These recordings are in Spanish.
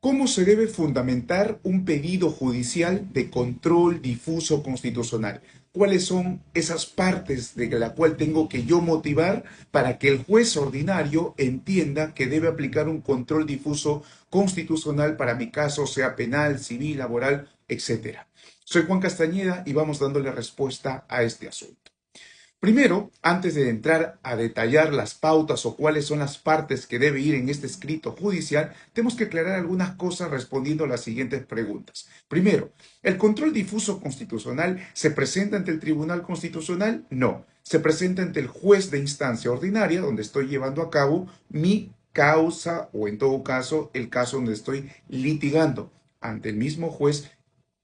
¿Cómo se debe fundamentar un pedido judicial de control difuso constitucional? ¿Cuáles son esas partes de la cual tengo que yo motivar para que el juez ordinario entienda que debe aplicar un control difuso constitucional para mi caso, sea penal, civil, laboral, etcétera? Soy Juan Castañeda y vamos dándole respuesta a este asunto. Primero, antes de entrar a detallar las pautas o cuáles son las partes que debe ir en este escrito judicial, tenemos que aclarar algunas cosas respondiendo a las siguientes preguntas. Primero, ¿el control difuso constitucional se presenta ante el Tribunal Constitucional? No. Se presenta ante el juez de instancia ordinaria, donde estoy llevando a cabo mi causa o, en todo caso, el caso donde estoy litigando. Ante el mismo juez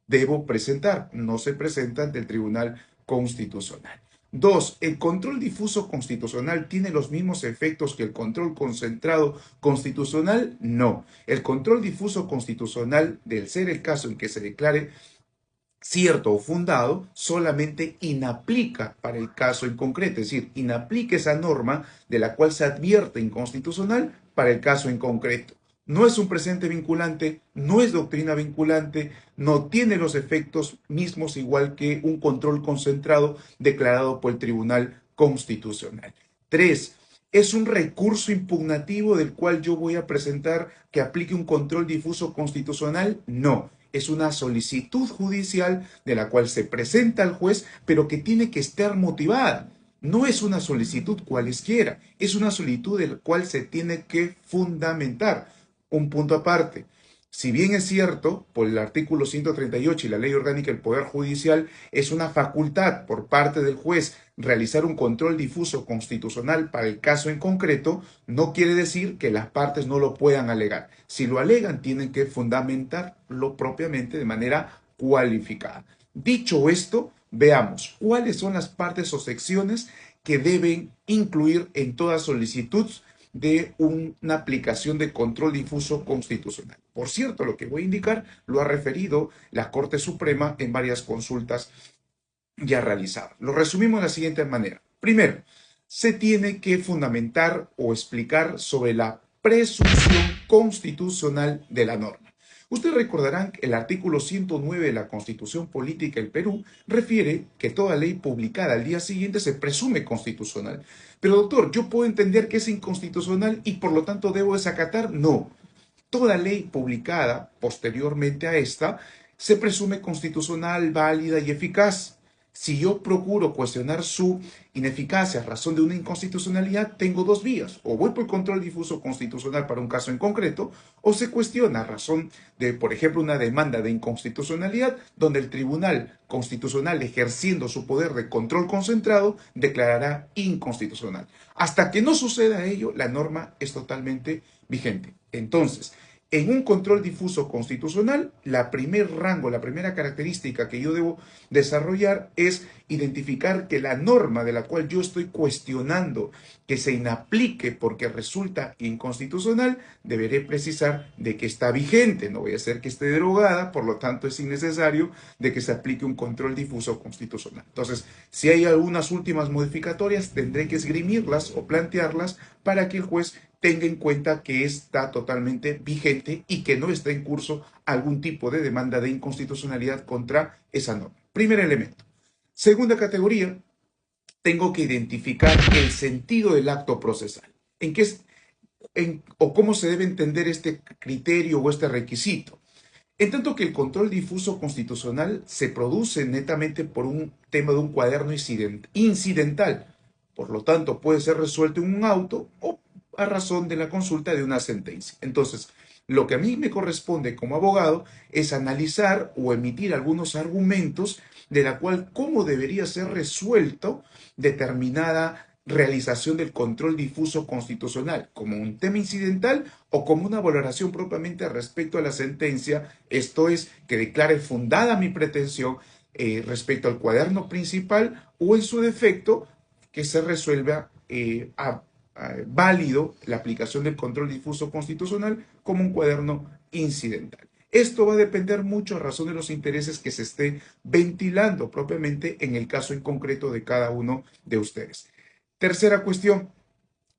debo presentar, no se presenta ante el Tribunal Constitucional. Dos, ¿el control difuso constitucional tiene los mismos efectos que el control concentrado constitucional? No. El control difuso constitucional, del ser el caso en que se declare cierto o fundado, solamente inaplica para el caso en concreto, es decir, inaplica esa norma de la cual se advierte inconstitucional para el caso en concreto. No es un presente vinculante, no es doctrina vinculante, no tiene los efectos mismos igual que un control concentrado declarado por el Tribunal Constitucional. Tres, ¿es un recurso impugnativo del cual yo voy a presentar que aplique un control difuso constitucional? No. Es una solicitud judicial de la cual se presenta al juez, pero que tiene que estar motivada. No es una solicitud cualesquiera, es una solicitud de la cual se tiene que fundamentar. Un punto aparte. Si bien es cierto, por el artículo 138 y la Ley Orgánica del Poder Judicial, es una facultad por parte del juez realizar un control difuso constitucional para el caso en concreto, no quiere decir que las partes no lo puedan alegar. Si lo alegan, tienen que fundamentarlo propiamente de manera cualificada. Dicho esto, veamos cuáles son las partes o secciones que deben incluir en toda solicitud de una aplicación de control difuso constitucional. Por cierto, lo que voy a indicar lo ha referido la Corte Suprema en varias consultas ya realizadas. Lo resumimos de la siguiente manera. Primero, se tiene que fundamentar o explicar sobre la presunción constitucional de la norma. Ustedes recordarán que el artículo 109 de la Constitución Política del Perú refiere que toda ley publicada al día siguiente se presume constitucional. Pero doctor, ¿yo puedo entender que es inconstitucional y por lo tanto debo desacatar? No. Toda ley publicada posteriormente a esta se presume constitucional, válida y eficaz. Si yo procuro cuestionar su ineficacia a razón de una inconstitucionalidad, tengo dos vías. O voy por control difuso constitucional para un caso en concreto, o se cuestiona a razón de, por ejemplo, una demanda de inconstitucionalidad, donde el Tribunal Constitucional, ejerciendo su poder de control concentrado, declarará inconstitucional. Hasta que no suceda ello, la norma es totalmente vigente. Entonces, en un control difuso constitucional, la primera característica que yo debo desarrollar es identificar que la norma de la cual yo estoy cuestionando que se inaplique porque resulta inconstitucional, deberé precisar de que está vigente, no voy a hacer que esté derogada, por lo tanto es innecesario de que se aplique un control difuso constitucional. Entonces, si hay algunas últimas modificatorias, tendré que esgrimirlas o plantearlas para que el juez tenga en cuenta que está totalmente vigente y que no está en curso algún tipo de demanda de inconstitucionalidad contra esa norma. Primer elemento. Segunda categoría, tengo que identificar el sentido del acto procesal. ¿En qué es, o cómo se debe entender este criterio o este requisito? En tanto que el control difuso constitucional se produce netamente por un tema de un cuaderno incidental. Por lo tanto, puede ser resuelto en un auto o a razón de la consulta de una sentencia. Entonces, lo que a mí me corresponde como abogado es analizar o emitir algunos argumentos de la cual cómo debería ser resuelto determinada realización del control difuso constitucional, como un tema incidental o como una valoración propiamente respecto a la sentencia, esto es, que declare fundada mi pretensión respecto al cuaderno principal o en su defecto que se resuelva válido la aplicación del control difuso constitucional como un cuaderno incidental. Esto va a depender mucho a razón de los intereses que se esté ventilando propiamente en el caso en concreto de cada uno de ustedes. Tercera cuestión,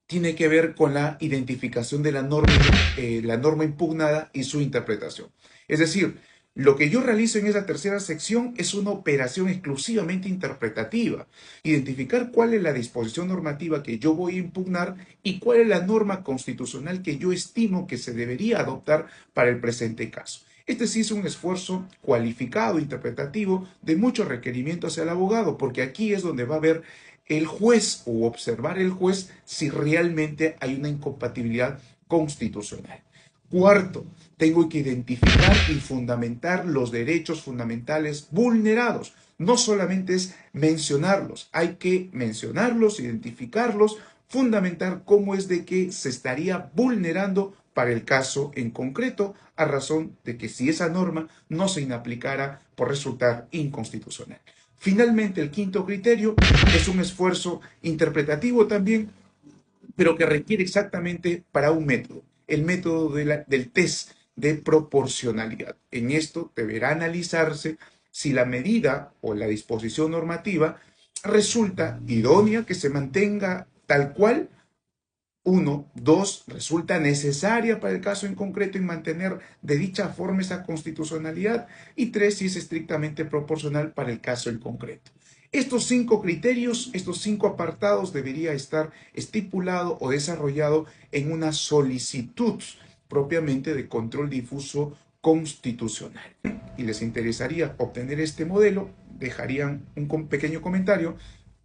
tiene que ver con la identificación de la norma impugnada y su interpretación. Es decir, lo que yo realizo en esa tercera sección es una operación exclusivamente interpretativa. Identificar cuál es la disposición normativa que yo voy a impugnar y cuál es la norma constitucional que yo estimo que se debería adoptar para el presente caso. Este sí es un esfuerzo cualificado, interpretativo, de mucho requerimiento hacia el abogado, porque aquí es donde va a haber el juez o observar el juez si realmente hay una incompatibilidad constitucional. Cuarto, tengo que identificar y fundamentar los derechos fundamentales vulnerados. No solamente es mencionarlos, hay que mencionarlos, identificarlos, fundamentar cómo es de que se estaría vulnerando para el caso en concreto, a razón de que si esa norma no se inaplicara por resultar inconstitucional. Finalmente, el quinto criterio es un esfuerzo interpretativo también, pero que requiere exactamente para un método, el método del test de proporcionalidad. En esto deberá analizarse si la medida o la disposición normativa resulta idónea, que se mantenga tal cual. Uno, dos, resulta necesaria para el caso en concreto y mantener de dicha forma esa constitucionalidad. Y tres, si es estrictamente proporcional para el caso en concreto. Estos cinco criterios, estos cinco apartados debería estar estipulado o desarrollado en una solicitud propiamente de control difuso constitucional. Y les interesaría obtener este modelo, dejarían un pequeño comentario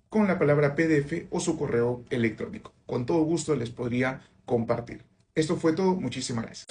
con la palabra PDF o su correo electrónico. Con todo gusto les podría compartir. Esto fue todo. Muchísimas gracias.